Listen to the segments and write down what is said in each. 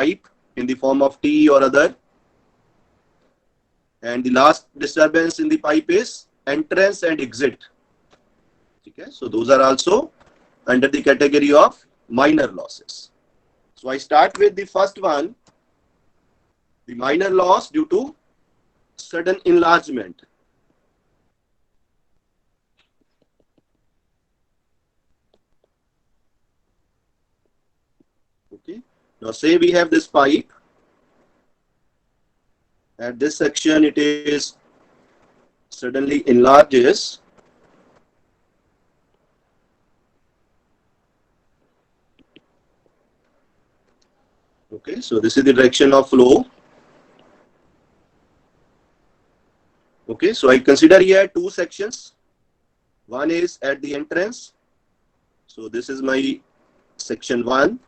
pipe in the form of T or other. And the last disturbance in the pipe is entrance and exit. Okay, so those are also under the category of minor losses. So I start with the first one, the minor loss due to sudden enlargement. Okay, now say we have this pipe. At this section, it is suddenly enlarges. Okay, so this is the direction of flow. Okay, so I consider here two sections. One is at the entrance. So this is my section 1,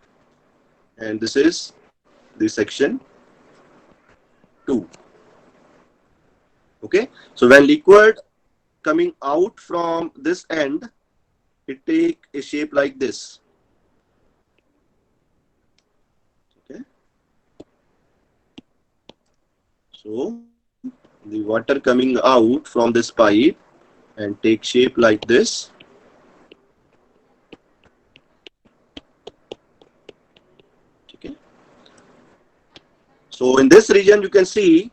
and this is the section 2. Okay, so when liquid coming out from this end, it take a shape like this. Okay, so the water coming out from this pipe and take shape like this. Okay, so in this region you can see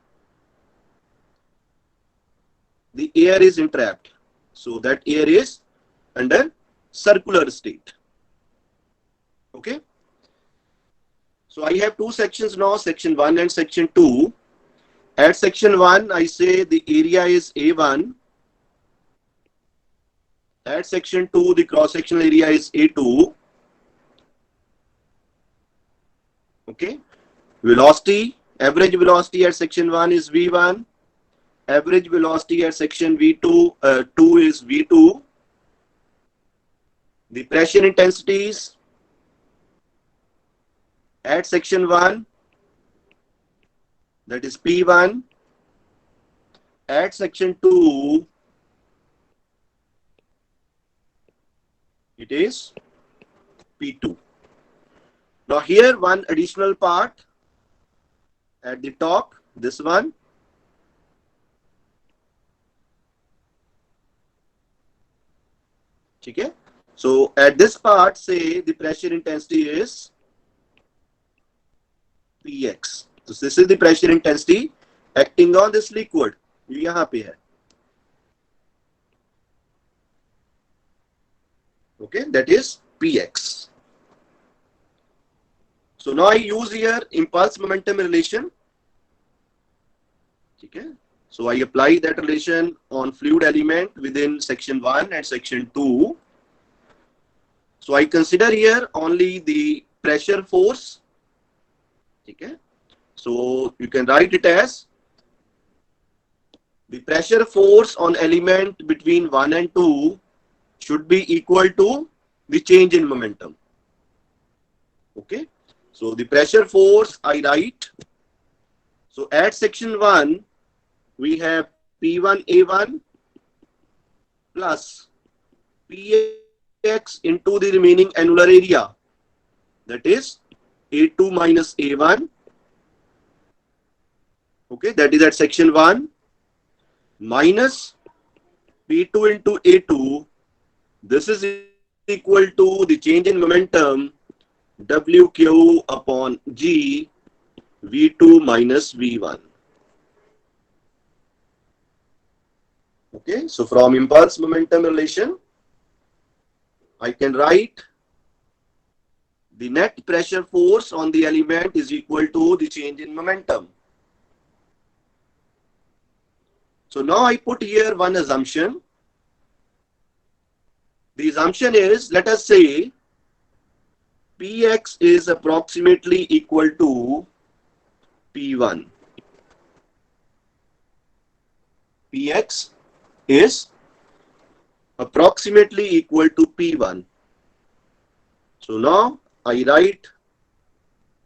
the air is entrapped. So that air is under circular state. Okay, so I have two sections now, section 1 and section 2. At section 1, I say the area is A1. At section 2, the cross-sectional area is A2. Okay, velocity, average velocity at section 1 is V1. Average velocity at section 2 is V2. The pressure intensities at section 1, that is P1. At section 2, it is P2. Now here one additional part at the top, this one. Okay, so at this part, say the pressure intensity is Px. So this is the pressure intensity acting on this liquid. यहाँ पे है. Okay, that is Px. So now I use here impulse momentum relation. Okay, so I apply that relation on fluid element within section 1 and section 2. So I consider here only the pressure force. Okay, so you can write it as the pressure force on element between 1 and 2 should be equal to the change in momentum. Okay, so the pressure force I write. So at section 1, we have P1A1 plus Px into the remaining annular area, that is A2 minus A1. Okay, that is at section 1, minus P2 into A2. This is equal to the change in momentum WQ upon G, V2 minus V1. Okay, so from impulse momentum relation, I can write the net pressure force on the element is equal to the change in momentum. So now I put here one assumption. The assumption is, let us say Px is approximately equal to P1. Px is approximately equal to P1. So now I write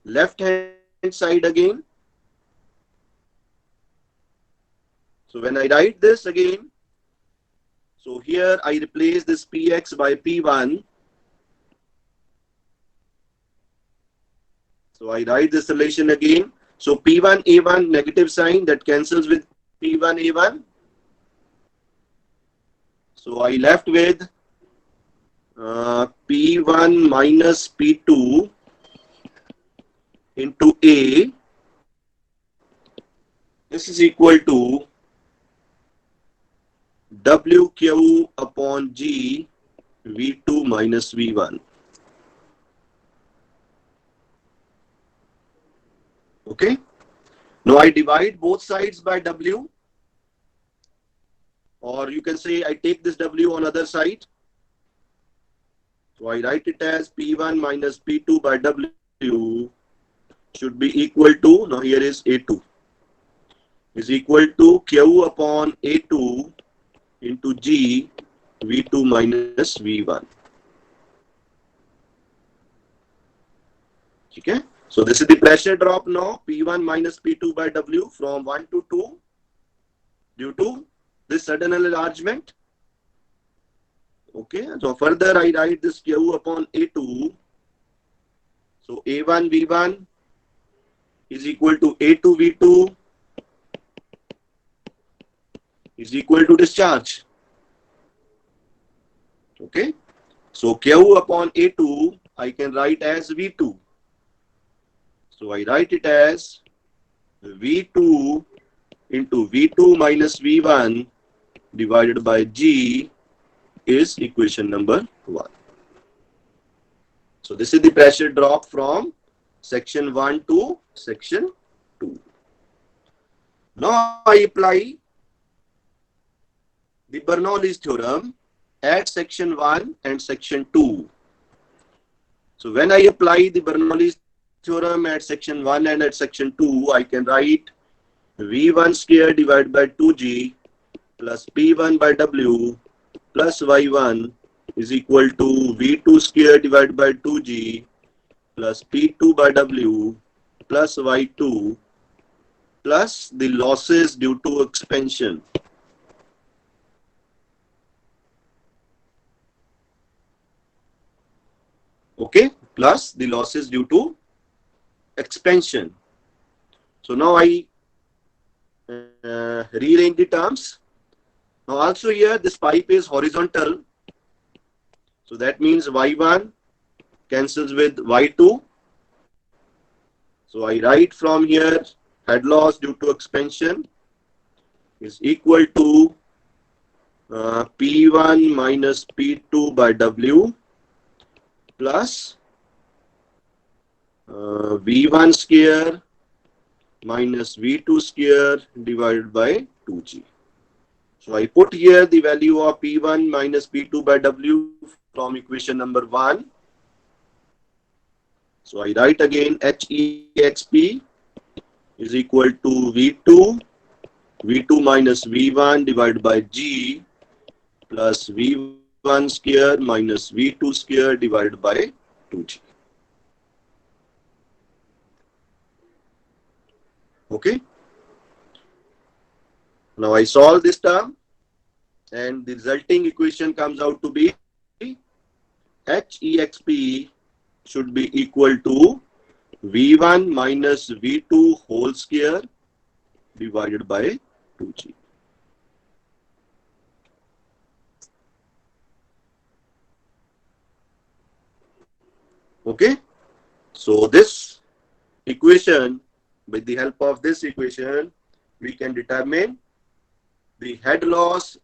left hand side again. So when I write this again, so here I replace this Px by P1. So I write this relation again. So P1 A1 negative sign that cancels with P1 A1. So I left with P1 minus P2 into A. This is equal to WQ upon G V2 minus V1. Okay. Now I divide both sides by W, or you can say I take this W on other side. So I write it as P1 minus P2 by W should be equal to, now here is A2, is equal to Q upon A2 into G V2 minus V1. Okay. So this is the pressure drop now, P1 minus P2 by W from 1 to 2 due to this sudden enlargement. Okay. So further I write this Q upon A2. So A1 V1 is equal to A2 V2 is equal to discharge. Okay. So Q upon A2 I can write as V2. So I write it as V2 into V2 minus V1 divided by G is equation number 1. So this is the pressure drop from section 1 to section 2. Now I apply the Bernoulli's theorem at section 1 and section 2. So when I apply the Bernoulli's theorem at section 1 and at section 2, I can write V1 square divided by 2G plus P1 by W plus Y1 is equal to V2 square divided by 2G plus P2 by W plus Y2 plus the losses due to expansion. Okay, plus the losses due to expansion. So now I rearrange the terms. Now also here this pipe is horizontal. So that means Y1 cancels with Y2. So I write from here head loss due to expansion is equal to P1 minus P2 by W plus V1 square minus V2 square divided by 2G. So I put here the value of P1 minus P2 by W from equation number 1. So I write again HEXP is equal to V2 minus V1 divided by G plus V1 square minus V2 square divided by 2G. Okay. Now I solve this term and the resulting equation comes out to be HEXP should be equal to V1 minus V2 whole square divided by 2G. Okay. So this equation, with the help of this equation, we can determine the head loss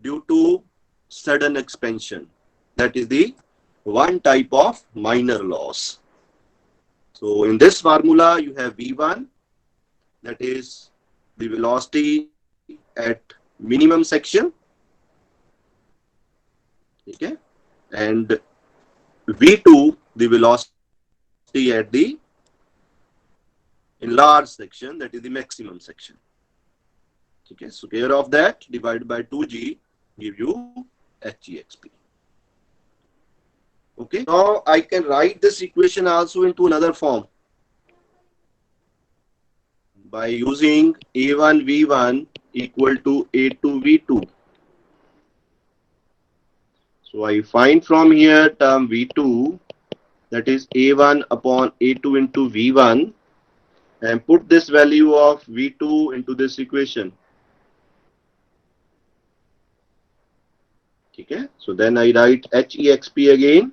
due to sudden expansion. That is the one type of minor loss. So in this formula, you have V1, that is the velocity at minimum section. Okay. And V2, the velocity at the enlarged section, that is the maximum section. Okay, so care of that divided by 2G give you HEXP. Okay, now I can write this equation also into another form by using A1 V1 equal to A2 V2. So I find from here term V2 that is A1 upon A2 into V1, and put this value of V2 into this equation. Okay, so then I write HEXP again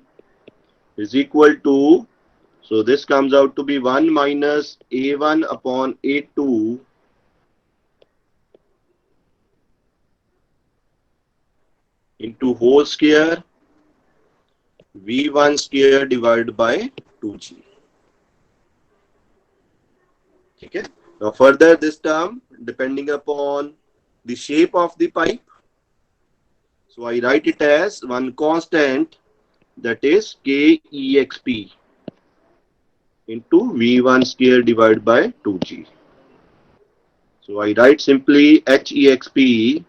is equal to, so this comes out to be 1 minus A1 upon A2 into whole square V1 square divided by 2G. Okay. Now further this term depending upon the shape of the pipe. So I write it as one constant, that is KEXP into V1 square divided by 2G. So I write simply HEXP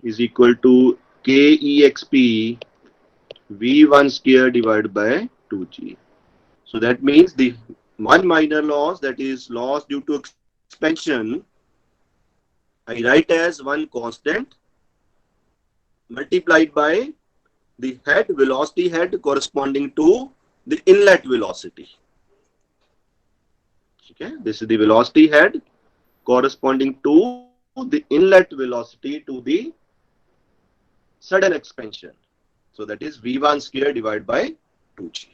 is equal to KEXP V1 square divided by 2G. So that means the one minor loss, that is loss due to expansion, I write as one constant multiplied by the head, velocity head corresponding to the inlet velocity. Okay, this is the velocity head corresponding to the inlet velocity to the sudden expansion. So that is V1 square divided by 2G.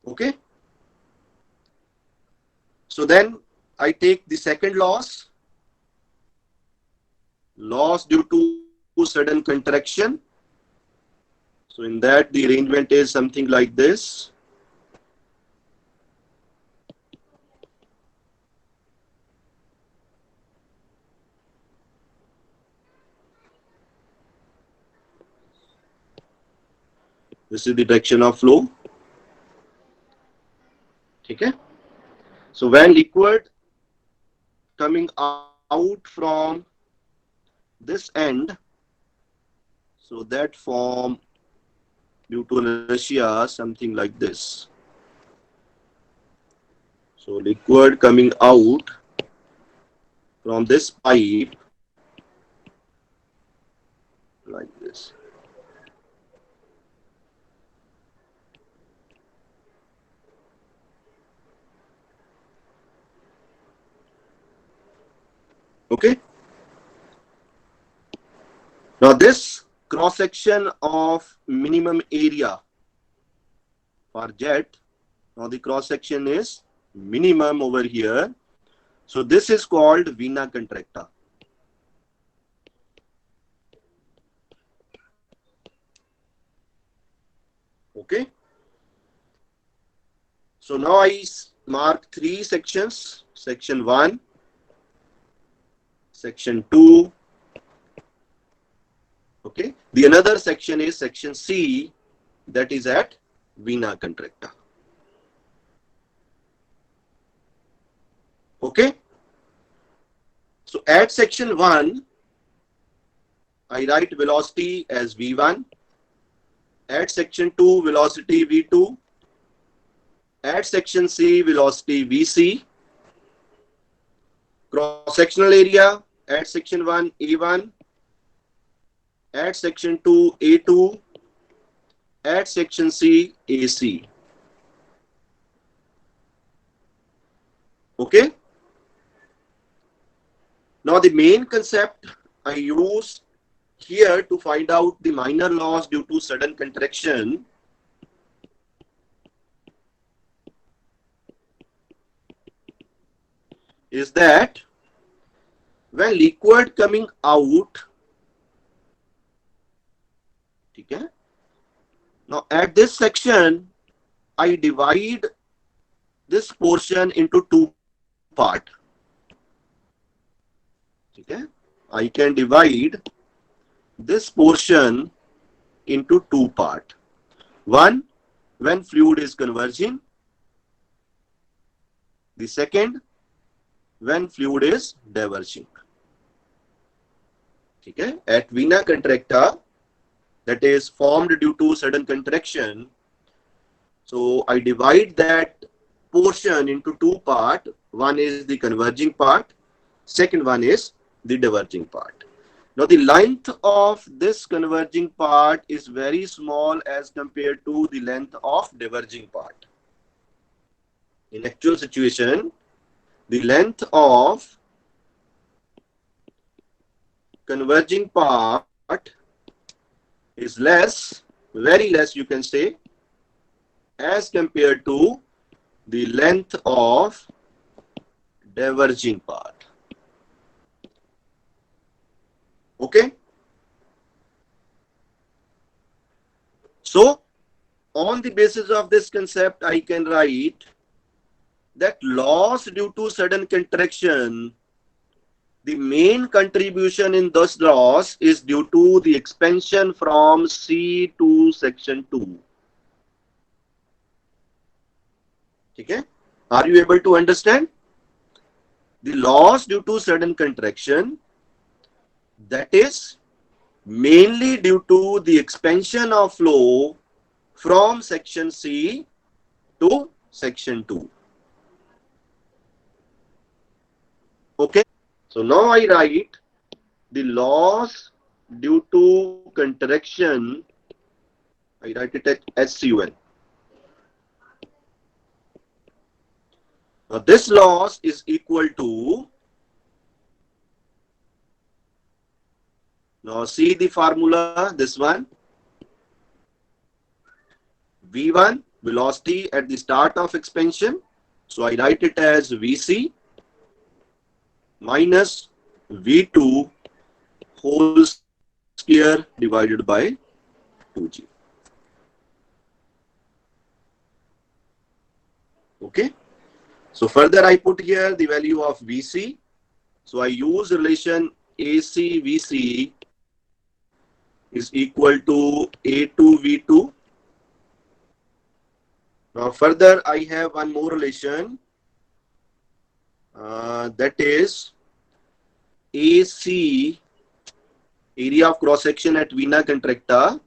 Okay. So then I take the second loss due to sudden contraction. So in that the arrangement is something like this. This is the direction of flow. Okay. So when liquid coming out from this end, so that form due to inertia something like this. So liquid coming out from this pipe like this. Okay. Now this cross section of minimum area for jet, now the cross section is minimum over here. So this is called vena contracta. Okay. So now I mark three sections, section 1, section 2. Okay. The another section is section C, that is at vena contracta. Okay. So at section 1, I write velocity as V1. At section 2, velocity V2. At section C, velocity VC. Cross-sectional area at section 1, A1. At section 2, A2. At section C, AC. Okay. Now the main concept I use here to find out the minor loss due to sudden contraction is that when liquid coming out, okay, now at this section I divide this portion into two parts. Okay, I can divide this portion into two parts. One, when fluid is converging. The second, when fluid is diverging. Okay, at vena contracta, that is formed due to sudden contraction. So I divide that portion into two parts. One is the converging part, second one is the diverging part. Now the length of this converging part is very small as compared to the length of diverging part. In actual situation, the length of converging part is less, very less you can say, as compared to the length of diverging part. Okay. So on the basis of this concept, I can write that loss due to sudden contraction, the main contribution in this loss is due to the expansion from C to section 2. Okay? Are you able to understand? The loss due to sudden contraction, that is mainly due to the expansion of flow from section C to section 2. Okay. So now I write the loss due to contraction. I write it as SCUN. Now this loss is equal to, now see the formula, this one, V1 velocity at the start of expansion. So I write it as Vc minus V2 whole square divided by 2g. Okay. So further I put here the value of Vc. So I use relation AC Vc is equal to A2 V2. Now further I have one more relation, that is AC, area of cross section at vena contracta,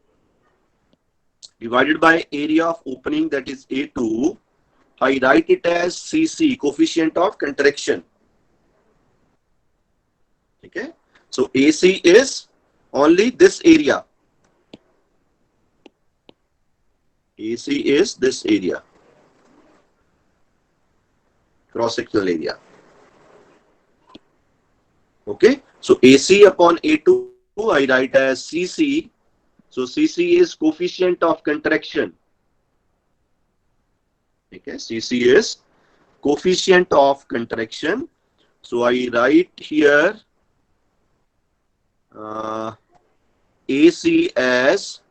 divided by area of opening, that is A2. I write it as CC, coefficient of contraction. Okay. So AC is only this area. AC is this area, cross sectional area. Okay. So AC upon A2 I write as CC. So CC is coefficient of contraction. Okay. CC is coefficient of contraction. So I write here AC as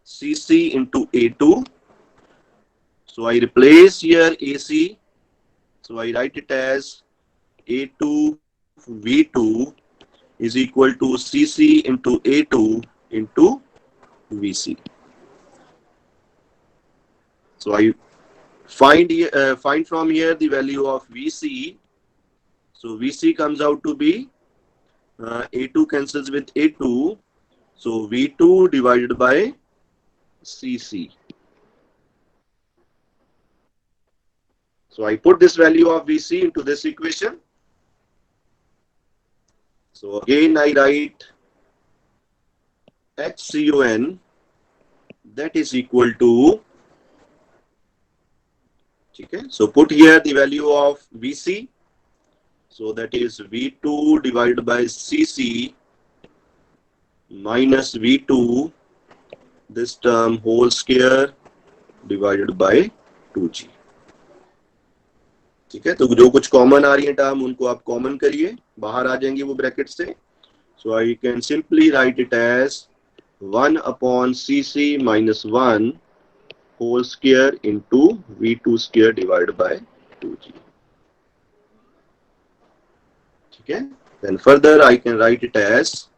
CC into A2. So I replace here AC. So I write it as A2 V2 is equal to CC into A2 into VC. So I find from here the value of VC. So VC comes out to be A2 cancels with A2. So V2 divided by CC. So I put this value of VC into this equation. So again I write HCUN, that is equal to, okay, so put here the value of VC. So that is V2 divided by CC minus V2, this term whole square divided by 2g. ठीक है, तो जो कुछ common आ रही है term उनको आप common करिए, बाहर आ जाएंगे वो ब्रैकेट से. So I can simply write it as 1 upon CC minus 1 whole square into V2 square divided by 2g. Okay. Then further I can write it as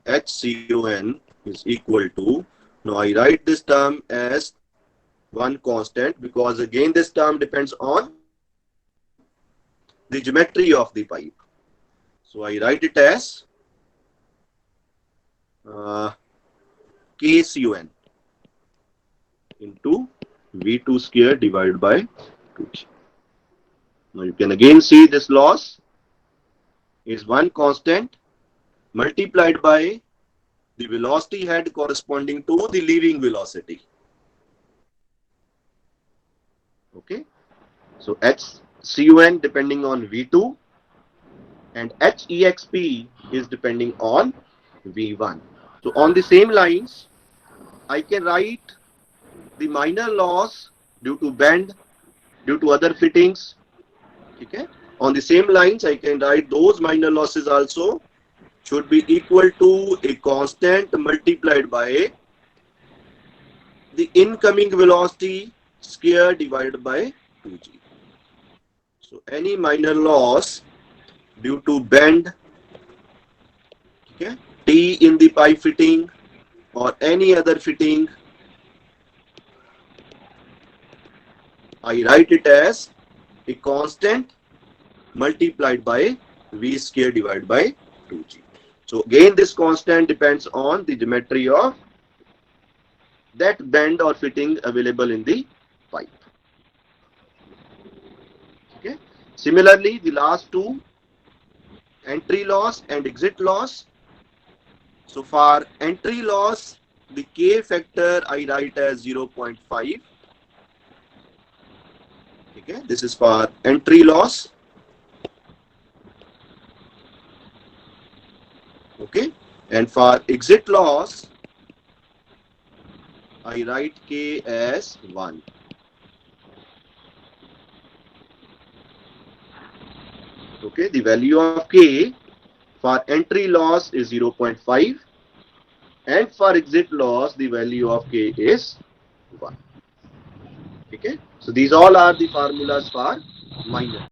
HCON is equal to, now I write this term as one constant because again this term depends on the geometry of the pipe. So I write it as KCON into V2 square divided by 2g. Now you can again see this loss is one constant multiplied by the velocity head corresponding to the leaving velocity. Okay, so HCUN depending on V2 and HEXP is depending on V1. So on the same lines, I can write the minor loss due to bend, due to other fittings. Okay, on the same lines, I can write those minor losses also should be equal to a constant multiplied by the incoming velocity square divided by 2g. So any minor loss due to bend, okay, T in the pipe fitting or any other fitting, I write it as a constant multiplied by V square divided by 2g. So again, this constant depends on the geometry of that bend or fitting available in the pipe. Okay. Similarly, the last two, entry loss and exit loss. So for entry loss, the K factor I write as 0.5. Okay, this is for entry loss. Okay, and for exit loss, I write K as 1. Okay, the value of K for entry loss is 0.5 and for exit loss the value of K is 1. Okay, so these all are the formulas for minor.